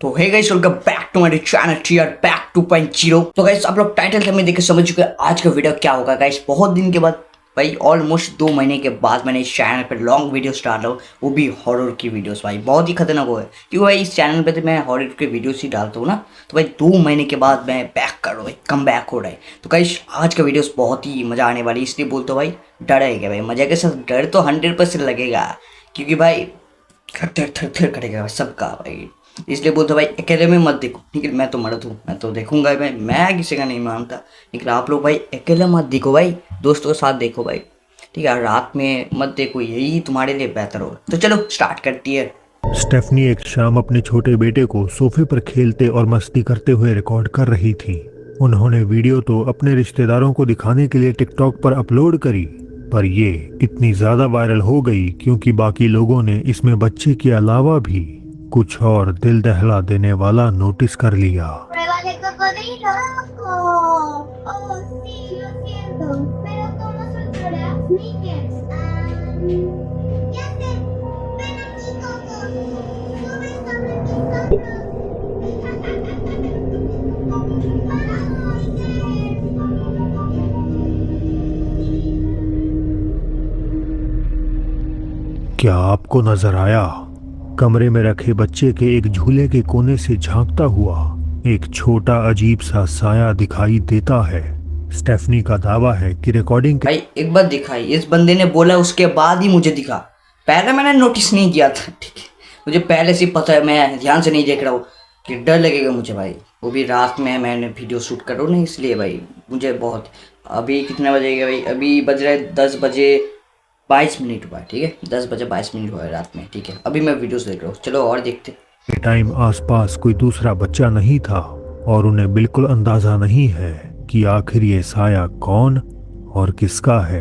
तो hey guys, welcome back to my channel TR back 2.0। तो guys, आप लोग टाइटल से में देख के समझ चुके हैं आज का वीडियो क्या होगा। गाइस, बहुत दिन के बाद भाई, ऑलमोस्ट 2 महीने के बाद मैंने इस चैनल पे लॉन्ग वीडियो स्टार्ट हो, वो भी हॉरर की वीडियोस। भाई बहुत ही खतरनाक हो है, क्योंकि भाई इस चैनल पे तो मैं हॉरर के वीडियोस ही डालता हूँ ना। तो भाई 2 महीने के बाद मैं बैक कर रहा हूँ, कम बैक हो रहा है। तो गाइस, आज का वीडियोस बहुत ही मजा आने वाली है, इसलिए बोलते हो भाई डर है भाई। मजा के साथ डर तो 100% लगेगा, क्योंकि भाई थर थर थर करेगा सबका भाई। इसलिए बोलते भाई अकेले में मत देखो, ठीक है। मैं तो मर्द हूँ, मैं तो देखूंगा भाई, मैं किसी का नहीं मानता। लेकिन आप लोग भाई अकेले मत देखो भाई, दोस्तों के साथ देखो भाई, ठीक है। रात में मत देखो, यही तुम्हारे लिए बेहतर होगा। तो चलो स्टार्ट करती है। स्टेफनी एक शाम अपने छोटे बेटे को सोफे पर खेलते और मस्ती करते हुए रिकॉर्ड कर रही थी। उन्होंने वीडियो तो अपने रिश्तेदारों को दिखाने के लिए टिकटॉक पर अपलोड करी, पर ये इतनी ज्यादा वायरल हो गई क्योंकि बाकी लोगों ने इसमें बच्चे के अलावा भी कुछ और दिल दहला देने वाला नोटिस कर लिया। क्या आपको नजर आया? कमरे में रखे बच्चे के एक झूले के कोने से झांकता हुआ एक छोटा अजीब सा साया दिखाई देता है। स्टेफनी का दावा है कि रिकॉर्डिंग भाई एक बार दिखाई, इस बंदे ने बोला, उसके बाद ही मुझे दिखा। पहले मैंने नोटिस नहीं किया था, ठीक है। मुझे पहले से पता है, मैं ध्यान से नहीं देख रहा हूँ कि डर लगेगा मुझे भाई। वो भी रात में मैंने वीडियो शूट कर रहा हूँ ना, इसलिए भाई मुझे बहुत। अभी कितने बजेगा भाई? अभी बज रहे 10 बजे 22 मिनट हुआ है, ठीक है। 10 बजे 22 मिनट हुआ है रात में, ठीक है। अभी मैं वीडियोस देख रहा हूँ, चलो और देखते। के टाइम आसपास कोई दूसरा बच्चा नहीं था और उन्हें बिल्कुल अंदाजा नहीं है कि आखिर ये साया कौन और किसका है।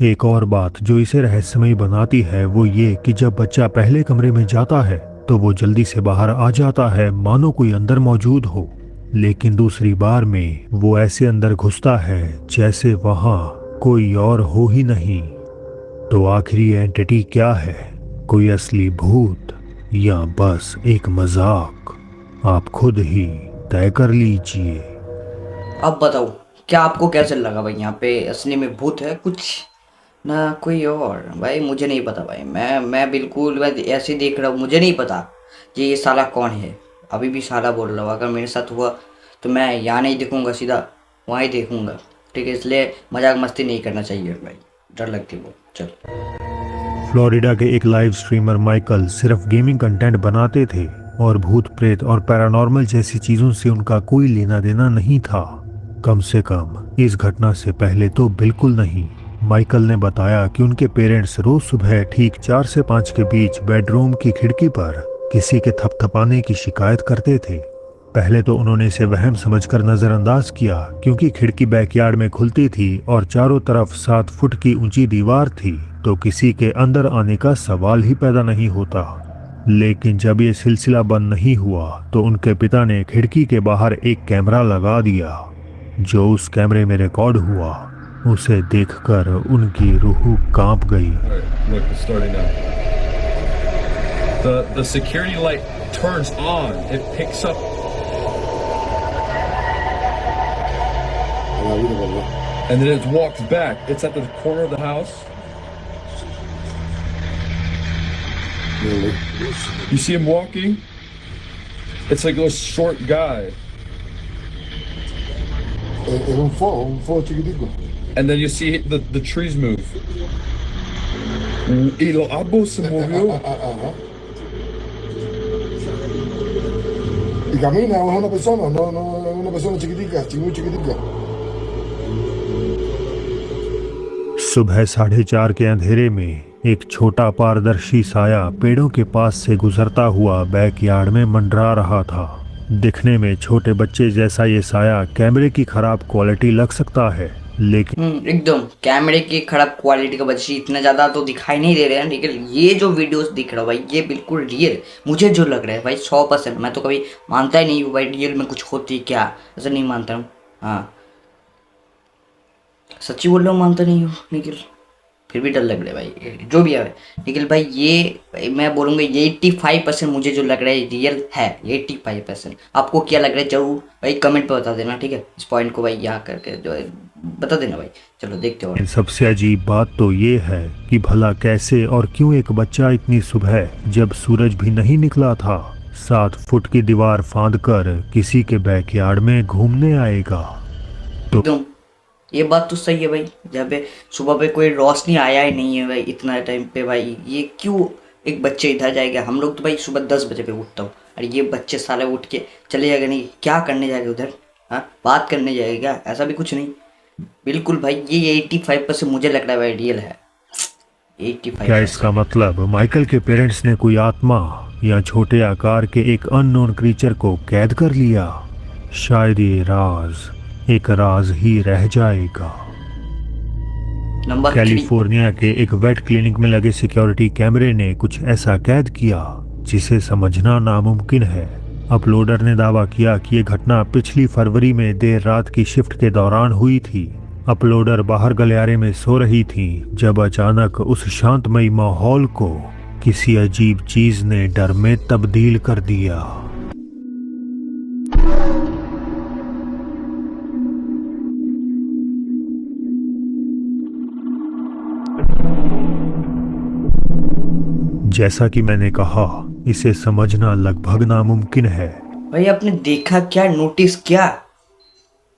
एक और बात जो इसे रहस्यमय बनाती है वो ये कि जब बच्चा पहले कमरे में जाता है तो वो जल्दी से बाहर आ जाता है, मानो कोई अंदर मौजूद हो। लेकिन दूसरी बार में वो ऐसे अंदर घुसता है जैसे वहां कोई और हो ही नहीं। तो आखिर ये एंटिटी क्या है? कोई असली भूत या बस एक मजाक? आप खुद ही तय कर लीजिए। अब बताओ, क्या आपको कैसे लगा भाई? यहाँ पे असली में भूत है कुछ ना कोई और? भाई मुझे नहीं पता भाई, मैं बिल्कुल मैं ऐसे ही देख रहा हूँ, मुझे नहीं पता कि ये साला कौन है। अभी भी साला बोल रहा हूँ, अगर मेरे साथ हुआ तो मैं यहाँ नहीं देखूंगा, सीधा वहाँ ही देखूंगा, ठीक है। इसलिए मजाक मस्ती नहीं करना चाहिए भाई, डर लगती है बहुत। चल। फ्लोरिडा के एक लाइव स्ट्रीमर माइकल सिर्फ गेमिंग कंटेंट बनाते थे और भूत प्रेत और पैरानॉर्मल जैसी चीजों से उनका कोई लेना देना नहीं था। कम से कम इस घटना से पहले तो बिल्कुल नहीं। माइकल ने बताया कि उनके पेरेंट्स रोज सुबह ठीक 4 से 5 के बीच बेडरूम की खिड़की पर किसी के थपथपाने की शिकायत करते थे। पहले तो उन्होंने इसे वहम समझकर नजरअंदाज किया, क्योंकि खिड़की बैकयार्ड में खुलती थी और चारों तरफ 7 फुट की ऊंची दीवार थी, तो किसी के अंदर आने का सवाल ही पैदा नहीं होता। लेकिन जब ये सिलसिला बंद नहीं हुआ तो उनके पिता ने खिड़की के बाहर एक कैमरा लगा दिया। जो उस कैमरे में रिकॉर्ड हुआ उसे देखकर उनकी रूह कांप गई। Look, it's starting now. The security light turns on. It picks up. And then it walks back. It's at the corner of the house. Really? You see him walking? It's like a short guy. Era un fuego chiquitico. And then you see the trees move. Y los árboles se movió. Ajá. Y camina, es una persona, no es una persona chiquitica, muy chiquitica. सुबह 4:30 के अंधेरे में एक छोटा पारदर्शी साया पेड़ों के पास से गुजरता हुआ बैकयार्ड में मंडरा रहा था। दिखने में छोटे बच्चे जैसा ये साया कैमरे की खराब क्वालिटी लग सकता है, लेकिन एकदम कैमरे की खराब क्वालिटी का बच्चे इतना ज़्यादा तो दिखाई नहीं दे रहे हैं। लेकिन ये जो वीडियोस दिख रहा है भाई, ये बिल्कुल रियल मुझे जो लग रहा है भाई 100%। मैं तो कभी मानता ही नहीं हूँ भाई रियल में कुछ होती क्या, ऐसा नहीं मानता हूँ। हाँ, सच्ची बोल रहा हूँ, मानता नहीं हूँ निखिल। फिर भी डर लग रहा है भाई, जो भी है। लेकिन भाई ये मैं बोलूँगा ये 85% मुझे जो लग रहा है रियल है, 85%। आपको क्या लग रहा है जरूर भाई कमेंट पे बता देना, ठीक है। इस पॉइंट को भाई यहाँ करके जो है बता देना भाई। चलो देखते हो। सबसे अजीब बात तो ये है कि भला कैसे और क्यों एक बच्चा इतनी सुबह, जब सूरज भी नहीं निकला था, 7 फुट की दीवार फांद कर किसी के बैकयार्ड में घूमने आएगा। तो एकदम ये बात तो सही है भाई, जब पे सुबह पे कोई रोशनी आया ही नहीं है भाई इतना टाइम पे, भाई ये क्यों एक बच्चे इधर जाएगा। हम लोग तो भाई सुबह 10 बजे पे उठता हूँ, अरे ये बच्चे साले उठ के चले जाएगा, नहीं क्या करने जाएगा उधर, हाँ बात करने जाएगा, ऐसा भी कुछ नहीं। बिल्कुल भाई ये 85% मुझे लग रहा है भाई रियल है। 85। क्या इसका मतलब माइकल के पेरेंट्स ने कोई आत्मा या छोटे आकार के एक अननोन क्रीचर को कैद कर लिया? शायद ये राज एक राज ही रह जाएगा। नंबर 3। कैलिफोर्निया के एक वेट क्लिनिक में लगे सिक्योरिटी कैमरे ने कुछ ऐसा कैद किया जिसे समझना नामुमकिन है। अपलोडर ने दावा किया कि ये घटना पिछली फरवरी में देर रात की शिफ्ट के दौरान हुई थी। अपलोडर बाहर गलियारे में सो रही थी जब अचानक उस शांतमयी माहौल को किसी अजीब चीज ने डर में तब्दील कर दिया। जैसा कि मैंने कहा, इसे समझना लगभग नामुमकिन है। भाई आपने देखा क्या, नोटिस क्या,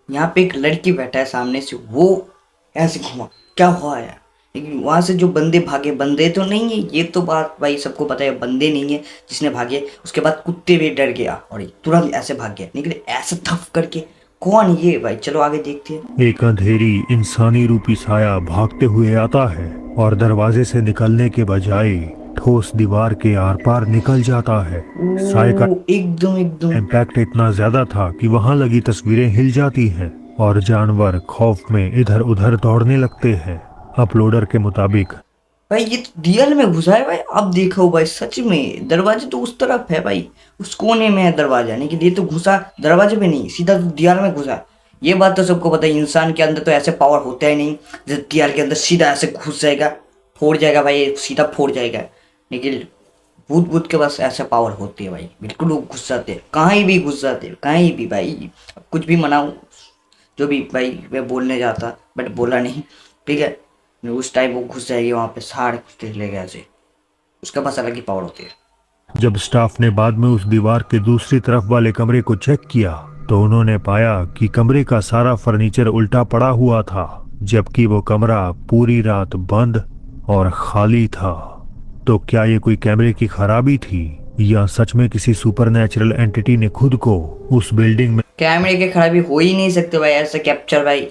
यहाँ पे एक लड़की बैठा है सामने से, वो ऐसे घुमा, क्या हुआ है। लेकिन वहाँ से जो बंदे भागे, बंदे तो नहीं है, ये तो बात भाई सबको पता है, बंदे नहीं है जिसने भागे। उसके बाद कुत्ते भी डर गया और तुरंत ऐसे भाग गया, लेकिन ऐसे थफ करके कौन ये भाई। चलो आगे देखते हैं। एक अंधेरी इंसानी रूपी साया भागते हुए आता है और दरवाजे से निकलने के बजाय ठोस दीवार के आर पार निकल जाता है। साए का एकदम इम्पैक्ट इतना ज्यादा था कि वहां लगी तस्वीरें हिल जाती हैं और जानवर खौफ में इधर उधर दौड़ने लगते हैं। अपलोडर के मुताबिक भाई ये तो रियल में घुसा है भाई। अब देखो भाई सच में दरवाजे तो उस तरफ है भाई, उस कोने में है दरवाजा, लेकिन ये तो घुसा दरवाजे पे नहीं, सीधा दीवार में घुसा। ये बात तो सबको पता है, इंसान के अंदर तो ऐसे पावर होता ही नहीं जैसे दीवार के अंदर सीधा ऐसे घुस जाएगा, फोड़ जाएगा भाई, सीधा फोड़ जाएगा। लेकिन भूत के पास ऐसा पावर होती है भाई, बिल्कुल वो घुस जाते हैं, कहीं भी घुस जाते हैं, कहीं भी भाई। कुछ भी मनाऊं जो भी भाई मैं बोलने जाता बट बोला नहीं, ठीक है। उस टाइम वो घुस जाएगी वहाँ पे, साढ़े कुछ देख लेगा ऐसे, उसके पास अलग ही पावर होती है। जब स्टाफ ने बाद में उस दीवार के दूसरी तरफ वाले कमरे को चेक किया तो उन्होंने पाया कि कमरे का सारा फर्नीचर उल्टा पड़ा हुआ था, जबकि वो कमरा पूरी रात बंद और खाली था। तो क्या ये कोई कैमरे की खराबी थी या सच में किसी सुपरनैचुरल एंटिटी ने खुद को उस बिल्डिंग में? कैमरे की खराबी हो ही नहीं सकते भाई, ऐसा कैप्चर भाई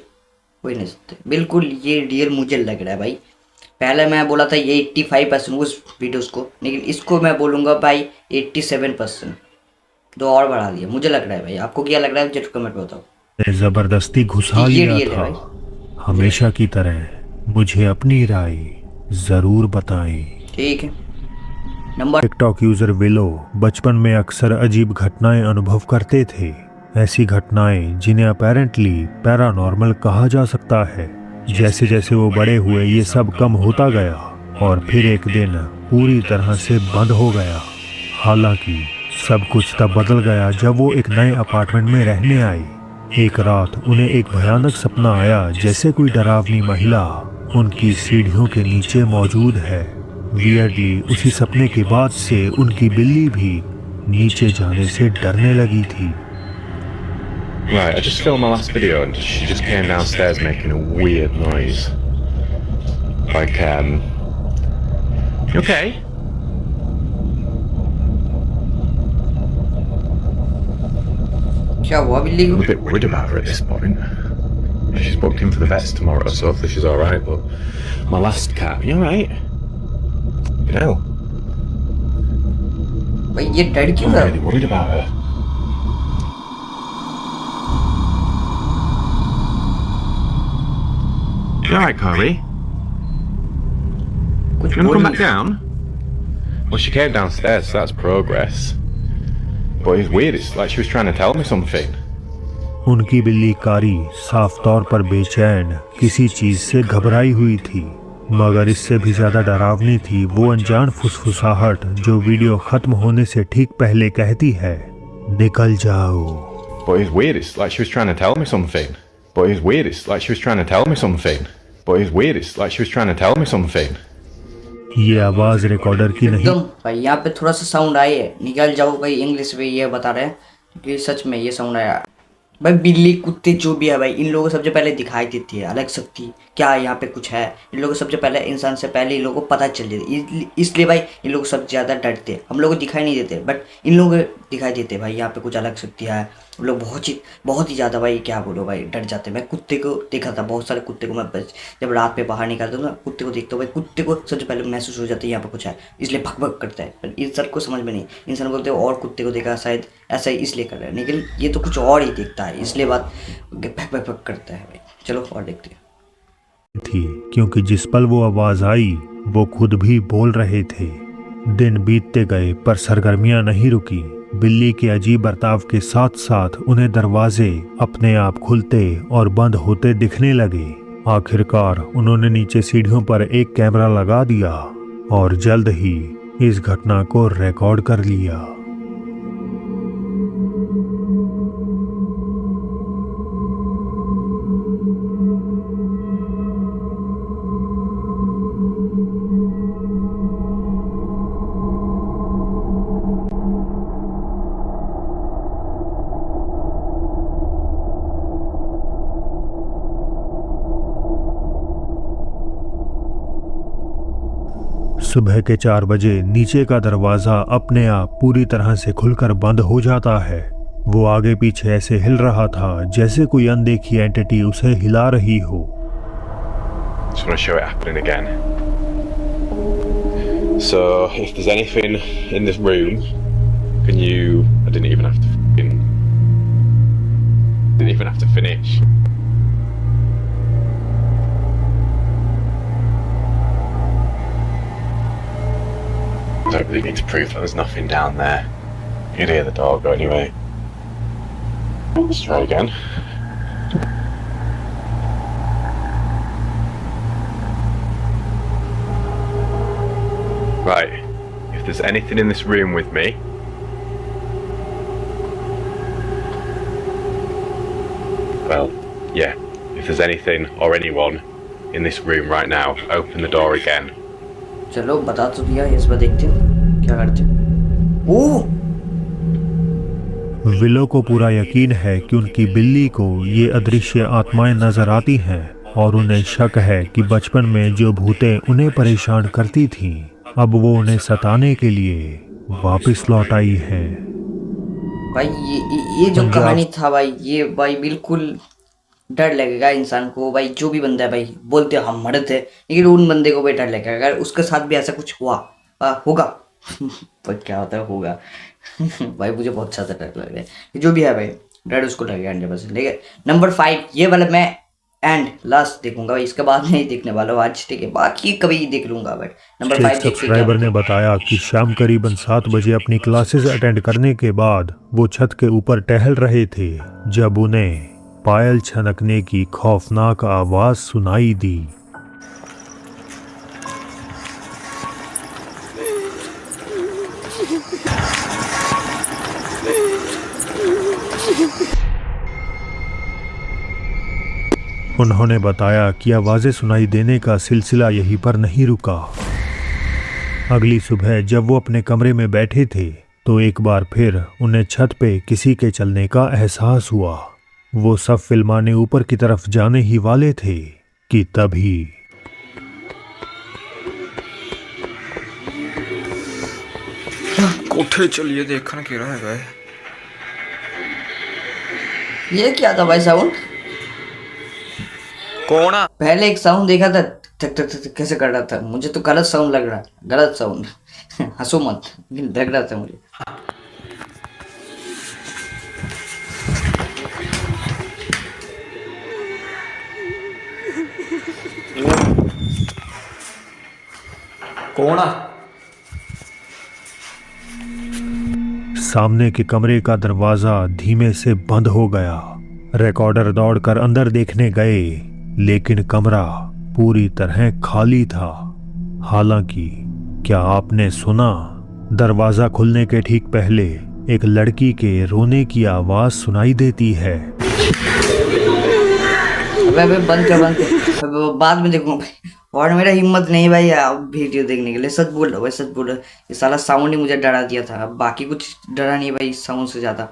हो ही नहीं सकते। बिल्कुल ये रियल मुझे लग रहा है भाई। पहले मैं बोला था ये 85% उस वीडियोस को, लेकिन इसको मैं बोलूँगा भाई 87%, दो और बढ़ा दिया मुझे लग रहा है भाई। आपको क्या लग रहा है जरूर कमेंट में बताओ। जबरदस्ती घुसा ये लिया रियल है था। भाई। हमेशा की तरह मुझे अपनी राय जरूर बताएं। ठीक है। नंबर टिकटॉक यूजर विलो बचपन में अक्सर अजीब घटनाएं अनुभव करते थे। ऐसी घटनाएं जिन्हें अपेरेंटली पैरानॉर्मल कहा जा सकता है। जैसे जैसे वो बड़े हुए ये सब कम होता गया और फिर एक दिन पूरी तरह से बंद हो गया। हालांकि सब कुछ तब बदल गया जब वो एक नए अपार्टमेंट में रहने आई। एक रात उन्हें एक भयानक सपना आया, जैसे कोई डरावनी महिला उनकी सीढ़ियों के नीचे मौजूद है। वियर्डली उसी सपने के बाद से उनकी बिल्ली भी नीचे जाने से डरने लगी थी। Right, I just filmed my last video and she just came downstairs making a weird noise. Like, you okay? क्या हुआ बिल्ली I'm को? a bit worried about her at this point. She's booked in for the vets tomorrow, so hopefully she's alright, but my last cat, you alright? You know, भाई ये डर क्यों I'm रहा? really worried about her. You alright, Corey? कुछ You wanna come बोल back down? Well, she came downstairs, so that's progress. But it's weird, it's like she was trying to tell me something. उनकी बिल्ली कारी साफ तौर पर बेचैन किसी चीज से घबराई हुई थी। मगर इससे भी ज्यादा डरावनी थी वो अनजान फुसफुसाहट जो वीडियो खत्म होने से ठीक पहले कहती है, निकल जाओ। But it was weird. It's like she was trying to tell me something. But it was weird. It's like she was trying to tell me something. But it was weird. It's like she was trying to tell me something. ये आवाज recorder की नहीं। एकदम भाई यहाँ पे थोड़ा सा साउंड आई है, निकल जाओ भाई इंग्लिश में ये बता रहे हैं क्योंकि सच में ये साउंड आया भाई। बिल्ली कुत्ते जो भी है भाई, इन लोगों को सबसे पहले दिखाई देती है अलग शक्ति, क्या यहाँ पे कुछ है। इन लोगों को सबसे पहले इंसान से पहले इन लोगों को पता चल जाती, इसलिए भाई इन लोग सबसे ज़्यादा डरते हैं। हम लोग को दिखाई नहीं देते बट इन लोगों को दिखाई देते भाई, यहाँ पे कुछ अलग शक्ति है। हम लोग बहुत ही ज़्यादा भाई क्या बोलो भाई डर जाते हैं। मैं कुत्ते को देखा था, बहुत सारे कुत्ते को मैं जब रात में बाहर निकलता हूँ ना, कुत्ते को देखता हूँ भाई, कुत्ते को सबसे पहले महसूस हो जाता है यहाँ पे कुछ है, इसलिए भग भग करता है। पर इंसान को समझ में नहीं, इंसान बोलते हैं और कुत्ते को देखा शायद ऐसा ही इसलिए कर रहा है, लेकिन ये तो कुछ और ही देखता है इसलिए बात भग भग भग करता है भाई। चलो और देखते हैं। थी क्योंकि जिस पल वो आवाज आई वो खुद भी बोल रहे थे। दिन बीतते गए पर सरगर्मियां नहीं रुकी। बिल्ली के अजीब बर्ताव के साथ साथ उन्हें दरवाजे अपने आप खुलते और बंद होते दिखने लगे। आखिरकार उन्होंने नीचे सीढ़ियों पर एक कैमरा लगा दिया और जल्द ही इस घटना को रिकॉर्ड कर लिया। सुबह के 4 बजे नीचे का दरवाजा अपने आप पूरी तरह से खुलकर बंद हो जाता है। वो आगे पीछे ऐसे हिल रहा था जैसे कोई अनदेखी एंटिटी उसे हिला रही हो। Just want to show it happening again. So, if there's anything in this room, can you? I didn't even have to finish. I don't really need to prove that there's nothing down there. You'd hear the dog go anyway. Let's try again. Right, if there's anything in this room with me, well, yeah, if there's anything or anyone in this room right now, open the door again. चलो बता तो दिया, इस बार देखते हैं क्या करते हैं। ओह, विलो को पूरा यकीन है कि उनकी बिल्ली को ये अदृश्य आत्माएं नजर आती हैं और उन्हें शक है कि बचपन में जो भूतें उन्हें परेशान करती थीं अब वो उन्हें सताने के लिए वापस लौट आई हैं। भाई ये जो कहानी था भाई, ये भाई बिल्कुल डर लगेगा इंसान को भाई। जो भी बंदा है भाई, बोलते हम मर्द थे लेकिन उन बंदे को भी डर लगेगा अगर उसके साथ भी ऐसा कुछ हुआ होगा पर क्या होता है होगा भाई मुझे बहुत ज़्यादा डर लग रहा है। जो भी है भाई डर उसको लगेगा 100%। लेकिन नंबर 5 ये वाला मैं एंड लास्ट देखूंगा भाई, इसके बाद नहीं देखने वाला हूँ आज, ठीक है, बाकी कभी देख लूंगा भाई। नंबर 5 सब्सक्राइबर ने बताया कि शाम करीबन 7 बजे अपनी क्लासेस अटेंड करने के बाद वो छत के ऊपर टहल रहे थे जब उन्हें पायल छनकने की खौफनाक आवाज सुनाई दी। उन्होंने बताया कि आवाजें सुनाई देने का सिलसिला यहीं पर नहीं रुका। अगली सुबह जब वो अपने कमरे में बैठे थे तो एक बार फिर उन्हें छत पे किसी के चलने का एहसास हुआ। वो सब फिल्माने ऊपर की तरफ जाने ही वाले थे कि तभी कोठे चलिए देखना क्या रहा है भाई। ये क्या था भाई साउंड? कौन आ? पहले एक साउंड देखा था ठक ठक ठक कैसे कर रहा था, मुझे तो गलत साउंड लग रहा, गलत साउंड हंसो मत, लग रहा था मुझे। कौन आ? सामने के कमरे का दरवाजा धीमे से बंद हो गया। रिकॉर्डर दौड़कर अंदर देखने गए लेकिन कमरा पूरी तरह खाली था। हालांकि क्या आपने सुना, दरवाजा खुलने के ठीक पहले एक लड़की के रोने की आवाज सुनाई देती है। अबे बंद कर अबे बाद में देखूंगा भाई। और मेरा हिम्मत नहीं भाई वीडियो देखने के लिए। सच बोल रहा हूँ भाई, सच बोल रहा हूँ। ये साला साउंड ही मुझे डरा दिया था, बाकी कुछ डरा नहीं भाई। साउंड से ज़्यादा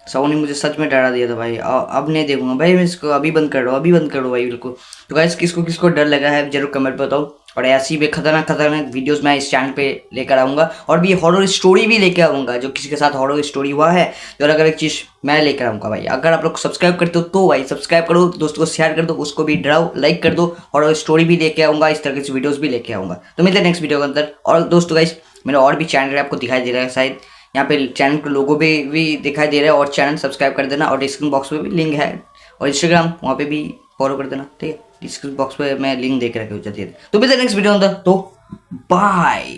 साउंड ही मुझे सच में डरा दिया था भाई। अब नहीं देखूंगा भाई मैं इसको। अभी बंद कर दो, अभी बंद कर दो भाई बिल्कुल। तो गाइस किसको किसको डर लगा है जरूर कमेंट बताओ। और ऐसी भी खतरनाक वीडियोस मैं इस चैनल पे लेकर आऊँगा। और भी हॉरर स्टोरी भी लेकर आऊँगा, जो किसी के साथ हॉरर स्टोरी हुआ है तो अलग अलग चीज़ मैं लेकर आऊँगा भाई। अगर आप लोग सब्सक्राइब करते हो तो भाई सब्सक्राइब करो, दोस्तों को शेयर कर दो, उसको भी डराओ, लाइक कर दो। हॉरर स्टोरी भी लेके आऊँगा, इस तरह की वीडियोज़ भी लेके आऊँगा। तो मिलते हैं नेक्स्ट वीडियो के अंदर। और दोस्तों गाइस मेरा और भी चैनल आपको दिखाई दे रहा है शायद, यहाँ पे चैनल के लोगो भी दिखाई दे रहा है। और चैनल सब्सक्राइब कर देना, और डिस्क्रिप्शन बॉक्स में भी लिंक है। और इंस्टाग्राम वहाँ पे भी फॉलो कर देना, ठीक है। डिस्क्रिप्शन बॉक्स पे मैं लिंक दे के रखी हुई जाती है। तो मिलते हैं नेक्स्ट वीडियो अंदर। तो बाय।